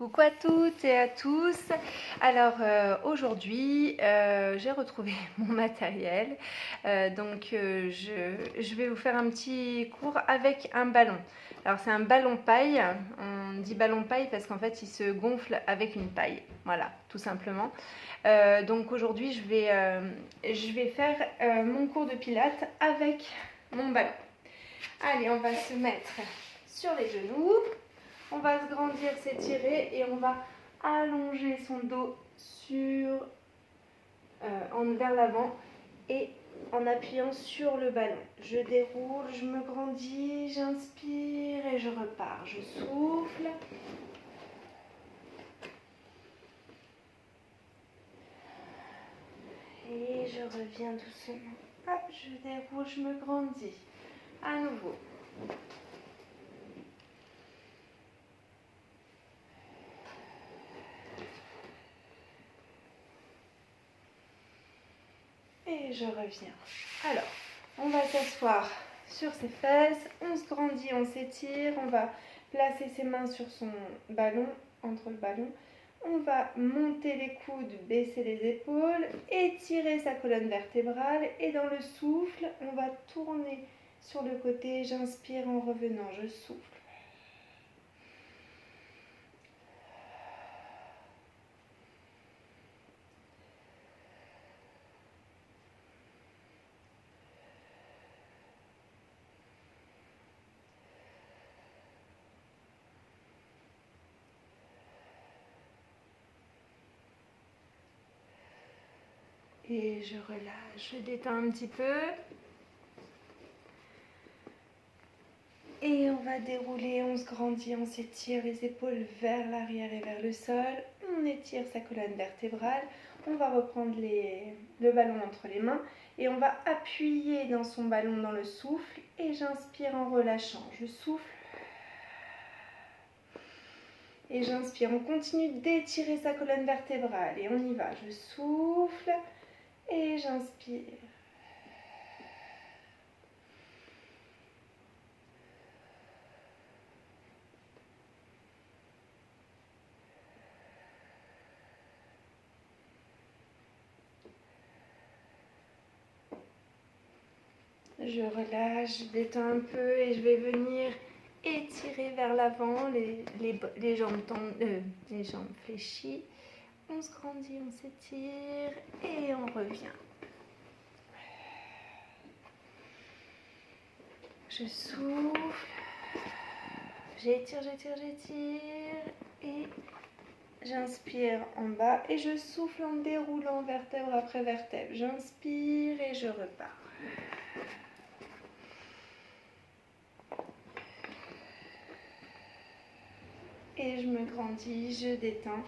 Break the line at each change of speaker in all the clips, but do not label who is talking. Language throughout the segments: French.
Coucou à toutes et à tous. Alors aujourd'hui j'ai retrouvé mon matériel. Je vais vous faire un petit cours avec un ballon. Alors c'est un ballon paille. On dit ballon paille parce qu'en fait il se gonfle avec une paille. Voilà, tout simplement. Donc aujourd'hui je vais faire mon cours de pilates avec mon ballon. Allez, on va se mettre sur les genoux. On va se grandir, s'étirer et on va allonger son dos vers l'avant et en appuyant sur le ballon. Je déroule, je me grandis, j'inspire et je repars. Je souffle. Et je reviens doucement. Hop, je déroule, je me grandis. À nouveau. Et je reviens. Alors, on va s'asseoir sur ses fesses, on se grandit, on s'étire, on va placer ses mains sur son ballon, entre le ballon. On va monter les coudes, baisser les épaules, étirer sa colonne vertébrale et dans le souffle, on va tourner sur le côté. J'inspire en revenant, je souffle. Et je relâche, je détends un petit peu. Et on va dérouler, on se grandit, on s'étire les épaules vers l'arrière et vers le sol. On étire sa colonne vertébrale. On va reprendre le ballon entre les mains. Et on va appuyer dans son ballon dans le souffle. Et j'inspire en relâchant. Je souffle. Et j'inspire. On continue d'étirer sa colonne vertébrale. Et on y va. Je souffle. Et j'inspire. Je relâche, je détends un peu et je vais venir étirer vers l'avant, les jambes les jambes fléchies. On se grandit, on s'étire et on revient. Je souffle, j'étire, j'étire, j'étire et j'inspire en bas et je souffle en déroulant vertèbre après vertèbre. J'inspire et je repars. Et je me grandis, je détends.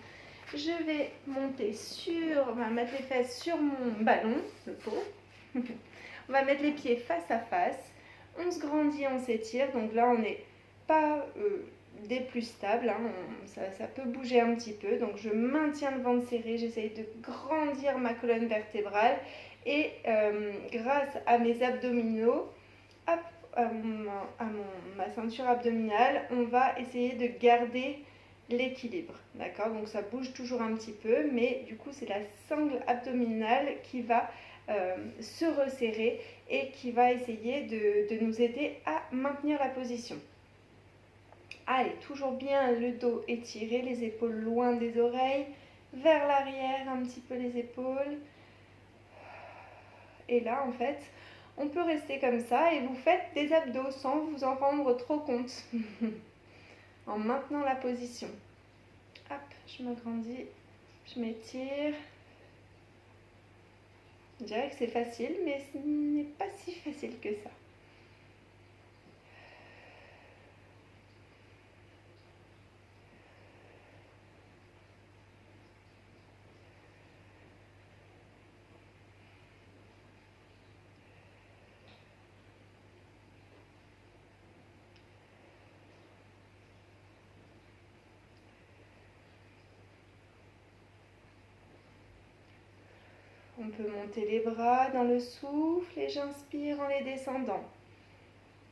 Je vais mettre les fesses sur mon ballon, le pot. On va mettre les pieds face à face. On se grandit, on s'étire. Donc là, on n'est pas des plus stables. Hein. Ça peut bouger un petit peu. Donc je maintiens le ventre serré. J'essaye de grandir ma colonne vertébrale. Et grâce à mes abdominaux, ma ceinture abdominale, on va essayer de garder l'équilibre, d'accord? Donc ça bouge toujours un petit peu, mais du coup c'est la sangle abdominale qui va se resserrer et qui va essayer de nous aider à maintenir la position. Allez, toujours bien le dos étiré, les épaules loin des oreilles, vers l'arrière un petit peu les épaules. Et là en fait, on peut rester comme ça et vous faites des abdos sans vous en rendre trop compte. En maintenant la position. Hop, je me grandis, je m'étire. Je dirais que c'est facile, mais ce n'est pas si facile que ça. On peut monter les bras dans le souffle et j'inspire en les descendant.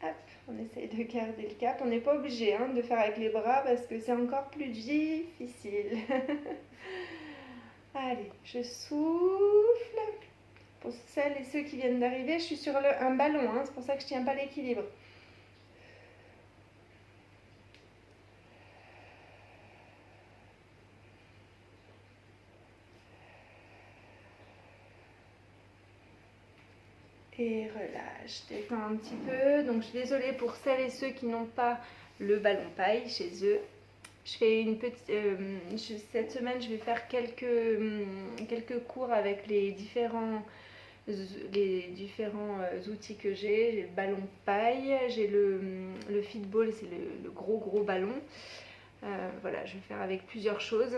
Hop. On essaye de garder le cap. On n'est pas obligé hein, de faire avec les bras parce que c'est encore plus difficile. Allez, je souffle. Pour celles et ceux qui viennent d'arriver, je suis sur un ballon. Hein, c'est pour ça que je ne tiens pas l'équilibre. Et relâche, détends un petit peu. Donc je suis désolée pour celles et ceux qui n'ont pas le ballon paille chez eux. Je fais une petite. Cette semaine, je vais faire quelques cours avec les différents outils que j'ai. J'ai le ballon paille, j'ai le fitball, c'est le gros ballon. Voilà, je vais faire avec plusieurs choses.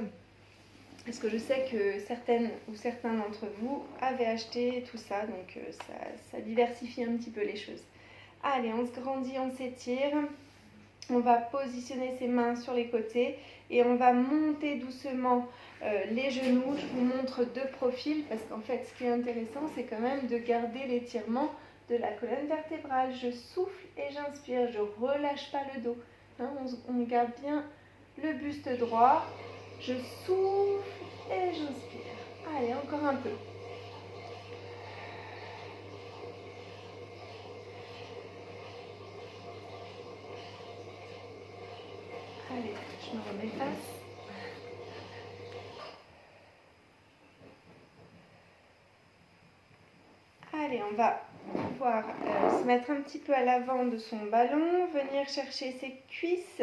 Parce que je sais que certaines ou certains d'entre vous avaient acheté tout ça, donc ça diversifie un petit peu les choses. Allez, on se grandit, on s'étire. On va positionner ses mains sur les côtés et on va monter doucement les genoux. Je vous montre de profil parce qu'en fait, ce qui est intéressant, c'est quand même de garder l'étirement de la colonne vertébrale. Je souffle et j'inspire, je relâche pas le dos. Hein, on garde bien le buste droit. Je souffle et j'inspire. Allez, encore un peu. Allez, je me remets face. Allez, on va pouvoir se mettre un petit peu à l'avant de son ballon, venir chercher ses cuisses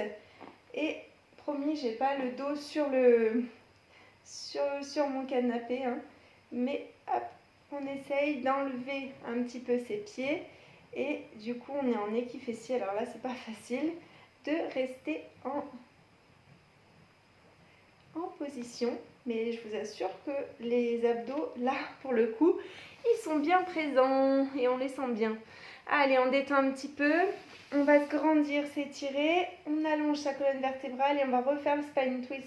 et promis, j'ai pas le dos sur mon canapé, hein, mais hop, on essaye d'enlever un petit peu ses pieds et du coup on est en équifessier, alors là c'est pas facile de rester en position, mais je vous assure que les abdos là pour le coup ils sont bien présents et on les sent bien. Allez, on détend un petit peu, on va se grandir, s'étirer, on allonge sa colonne vertébrale et on va refaire le spine twist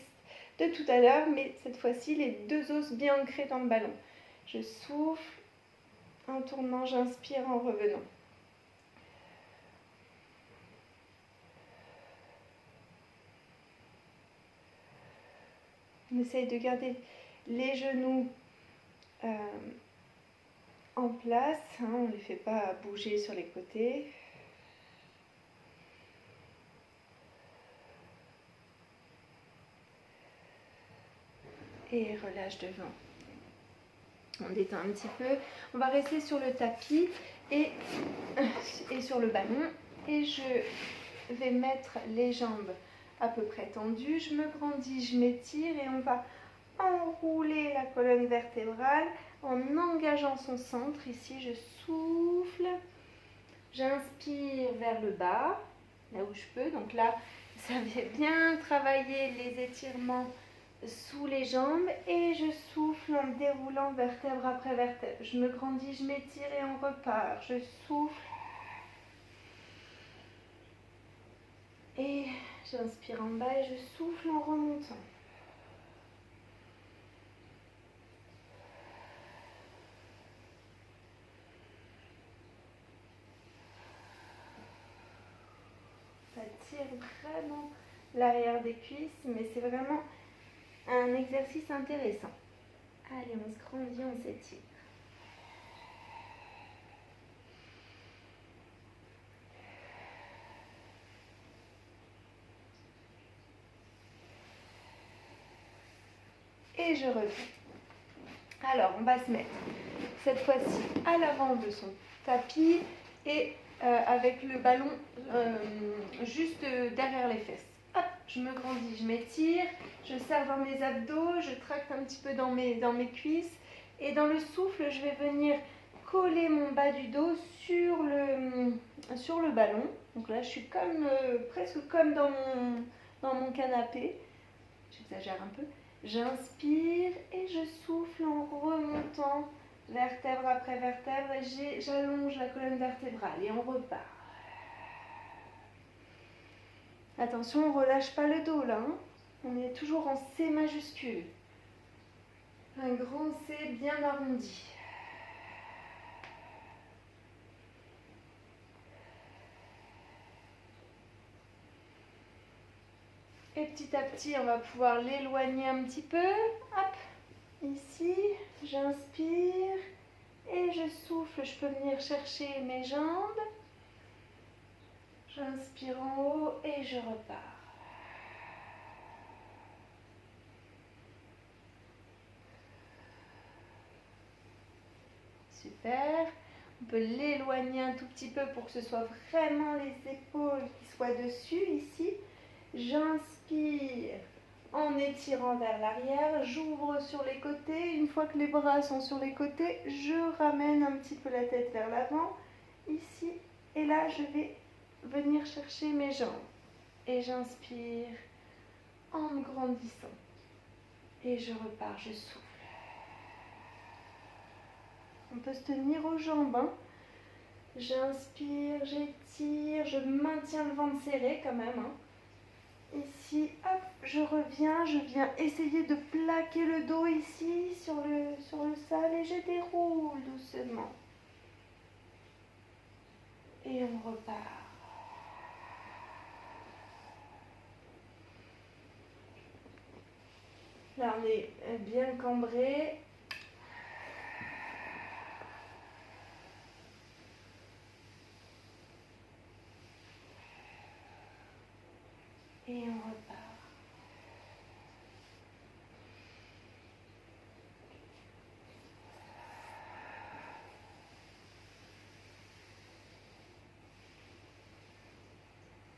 de tout à l'heure, mais cette fois-ci les deux os bien ancrés dans le ballon. Je souffle en tournant, j'inspire en revenant. On essaye de garder les genoux en place, hein, on ne les fait pas bouger sur les côtés. Et relâche devant. On détend un petit peu. On va rester sur le tapis et sur le ballon. Et je vais mettre les jambes à peu près tendues. Je me grandis, je m'étire et on va enrouler la colonne vertébrale en engageant son centre. Ici, je souffle. J'inspire vers le bas, là où je peux. Donc là, ça vient bien travailler les étirements sous les jambes et je souffle en déroulant vertèbre après vertèbre. Je me grandis, je m'étire et on repart. Je souffle et j'inspire en bas et je souffle en remontant. Ça tire vraiment l'arrière des cuisses, mais c'est vraiment un exercice intéressant. Allez, on se grandit, on s'étire. Et je reviens. Alors, on va se mettre cette fois-ci à l'avant de son tapis et avec le ballon juste derrière les fesses. Hop, je me grandis, je m'étire, je serre dans mes abdos, je tracte un petit peu dans mes cuisses et dans le souffle, je vais venir coller mon bas du dos sur le ballon. Donc là, je suis presque comme dans mon canapé. J'exagère un peu. J'inspire et je souffle en remontant vertèbre après vertèbre et j'allonge la colonne vertébrale et on repart. Attention, on ne relâche pas le dos là, hein. On est toujours en C majuscule. Un grand C bien arrondi. Et petit à petit, on va pouvoir l'éloigner un petit peu. Hop, ici, j'inspire et je souffle. Je peux venir chercher mes jambes. J'inspire en haut et je repars. Super. On peut l'éloigner un tout petit peu pour que ce soit vraiment les épaules qui soient dessus ici. J'inspire en étirant vers l'arrière. J'ouvre sur les côtés. Une fois que les bras sont sur les côtés, je ramène un petit peu la tête vers l'avant. Ici. Et là, je vais venir chercher mes jambes. Et j'inspire en me grandissant. Et je repars, je souffle. On peut se tenir aux jambes. Hein. J'inspire, j'étire, je maintiens le ventre serré quand même. Hein. Ici, hop, je viens essayer de plaquer le dos ici sur le sol et je déroule doucement. Et on repart. Là, on est bien cambré. Et on repart.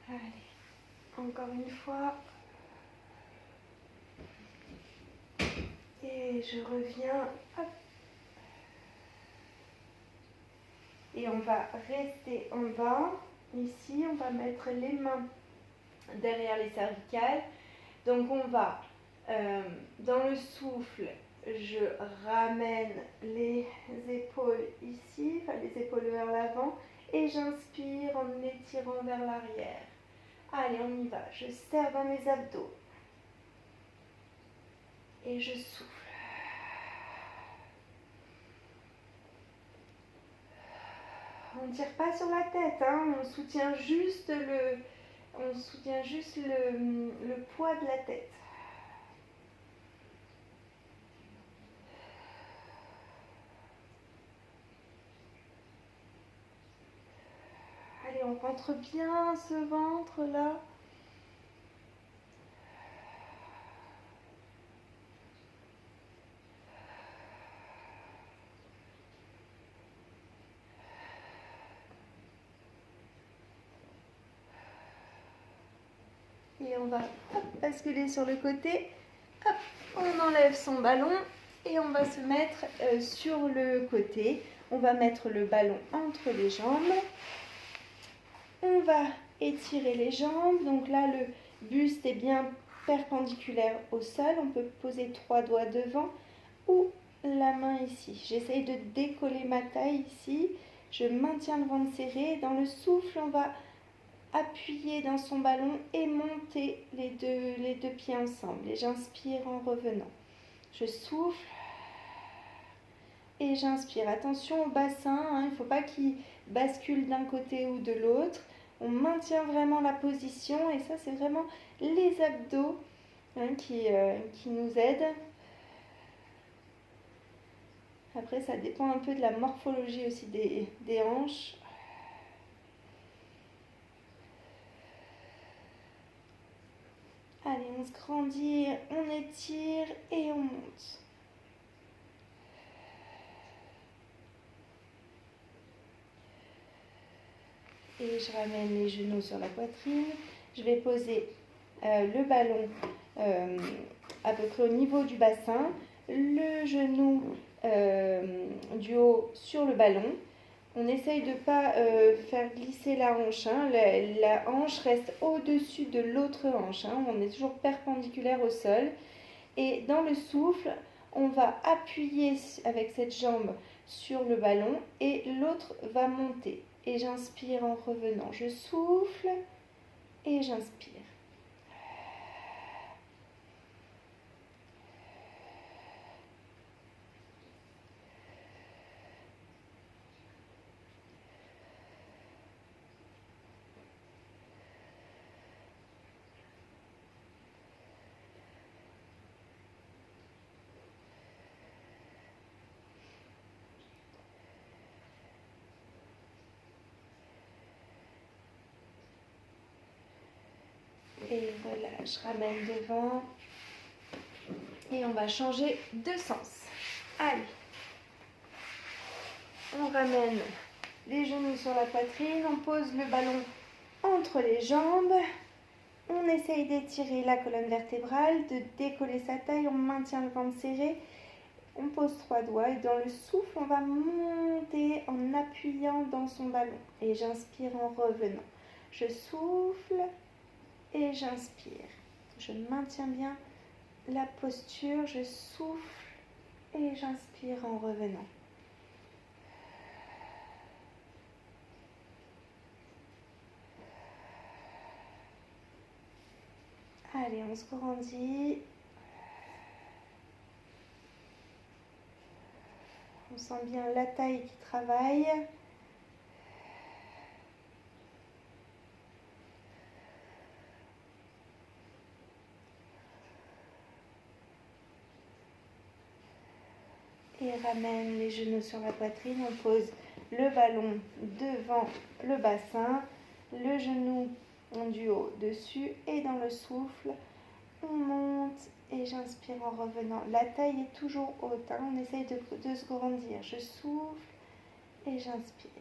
Allez, encore une fois. Et je reviens. Hop. Et on va rester en bas. Ici, on va mettre les mains derrière les cervicales. Donc on va, dans le souffle, je ramène les épaules ici, enfin les épaules vers l'avant, et j'inspire en étirant vers l'arrière. Allez, on y va. Je serre dans mes abdos. Et je souffle. On ne tire pas sur la tête, hein, on soutient juste le poids de la tête. Allez, on rentre bien ce ventre là. Et on va basculer sur le côté. Hop, on enlève son ballon et on va se mettre sur le côté. On va mettre le ballon entre les jambes. On va étirer les jambes. Donc là, le buste est bien perpendiculaire au sol. On peut poser 3 doigts devant ou la main ici. J'essaye de décoller ma taille ici. Je maintiens le ventre serré. Dans le souffle, on va appuyer dans son ballon et monter les deux pieds ensemble. Et j'inspire en revenant. Je souffle et j'inspire. Attention au bassin, hein, il ne faut pas qu'il bascule d'un côté ou de l'autre. On maintient vraiment la position et ça, c'est vraiment les abdos hein, qui nous aident. Après, ça dépend un peu de la morphologie aussi des hanches. Allez, on se grandit, on étire et on monte. Et je ramène les genoux sur la poitrine. Je vais poser le ballon à peu près au niveau du bassin, le genou du haut sur le ballon. On essaye de ne pas faire glisser la hanche. Hein. La hanche reste au-dessus de l'autre hanche. Hein. On est toujours perpendiculaire au sol. Et dans le souffle, on va appuyer avec cette jambe sur le ballon et l'autre va monter. Et j'inspire en revenant. Je souffle et j'inspire. relâche, ramène devant. Et on va changer de sens. Allez. On ramène les genoux sur la poitrine, on pose le ballon entre les jambes. On essaye d'étirer la colonne vertébrale, de décoller sa taille, on maintient le ventre serré. On pose 3 doigts et dans le souffle, on va monter en appuyant dans son ballon. Et j'inspire en revenant. Je souffle et j'inspire. Je maintiens bien la posture, je souffle et j'inspire en revenant. Allez, on se grandit. On sent bien la taille qui travaille. Et ramène les genoux sur la poitrine. On pose le ballon devant le bassin. Le genou du haut dessus. Et dans le souffle, on monte et j'inspire en revenant. La taille est toujours haute. On essaye de se grandir. Je souffle et j'inspire.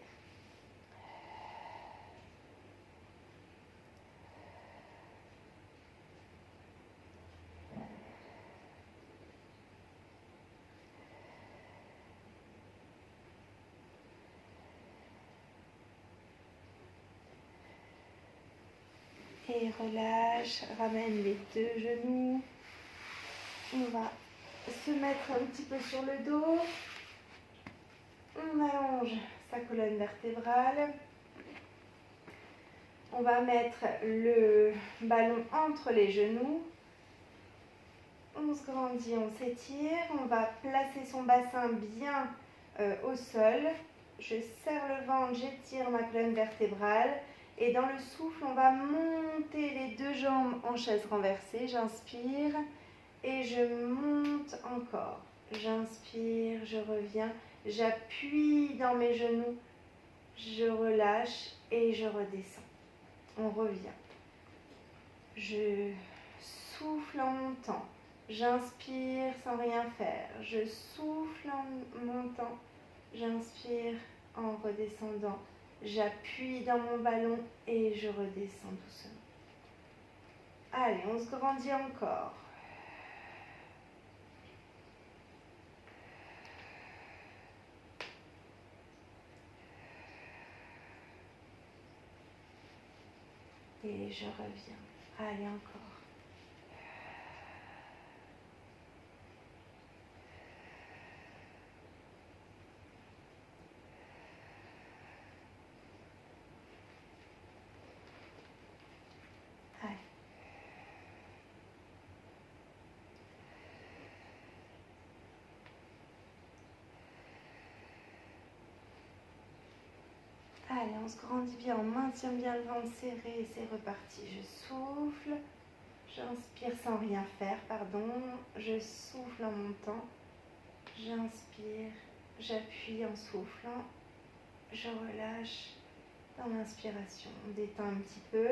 Et relâche, ramène les 2 genoux. On va se mettre un petit peu sur le dos. On allonge sa colonne vertébrale. On va mettre le ballon entre les genoux. On se grandit, on s'étire. On va placer son bassin bien au sol. Je serre le ventre, j'étire ma colonne vertébrale. Et dans le souffle, on va monter les 2 jambes en chaise renversée. J'inspire et je monte encore. J'inspire, je reviens. J'appuie dans mes genoux. Je relâche et je redescends. On revient. Je souffle en montant. J'inspire sans rien faire. Je souffle en montant. J'inspire en redescendant. J'appuie dans mon ballon et je redescends doucement. Allez, on se grandit encore. Et je reviens. Allez, encore. Allez. Allez, on se grandit bien, on maintient bien le ventre serré et c'est reparti. Je souffle, j'inspire sans rien faire, pardon. Je souffle en montant, j'inspire, j'appuie en soufflant, je relâche dans l'inspiration. On détend un petit peu.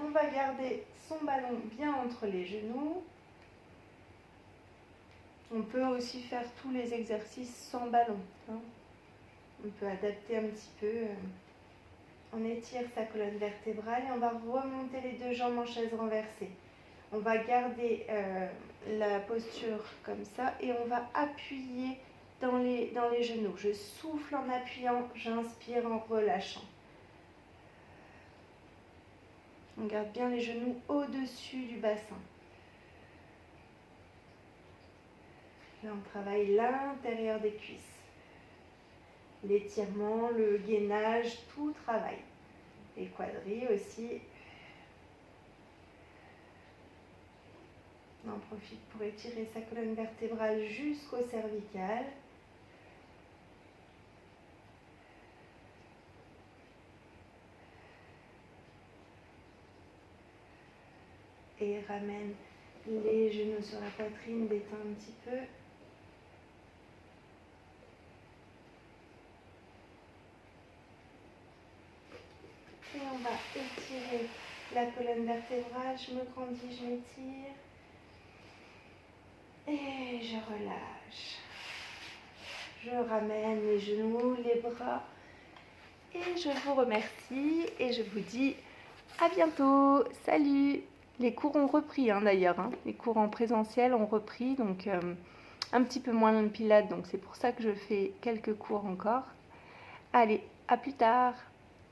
On va garder son ballon bien entre les genoux. On peut aussi faire tous les exercices sans ballon. On peut adapter un petit peu. On étire sa colonne vertébrale et on va remonter les 2 jambes en chaise renversée. On va garder la posture comme ça et on va appuyer dans les genoux. Je souffle en appuyant, j'inspire en relâchant. On garde bien les genoux au-dessus du bassin. Là, on travaille l'intérieur des cuisses. L'étirement, le gainage, tout travaille. Les quadris aussi. On en profite pour étirer sa colonne vertébrale jusqu'au cervical. Et ramène les genoux sur la poitrine, détends un petit peu. Et on va étirer la colonne vertébrale, je me grandis, je m'étire. Et je relâche. Je ramène les genoux, les bras. Et je vous remercie et je vous dis à bientôt. Salut! Les cours ont repris d'ailleurs. Les cours en présentiel ont repris, donc un petit peu moins de pilates. Donc c'est pour ça que je fais quelques cours encore. Allez, à plus tard!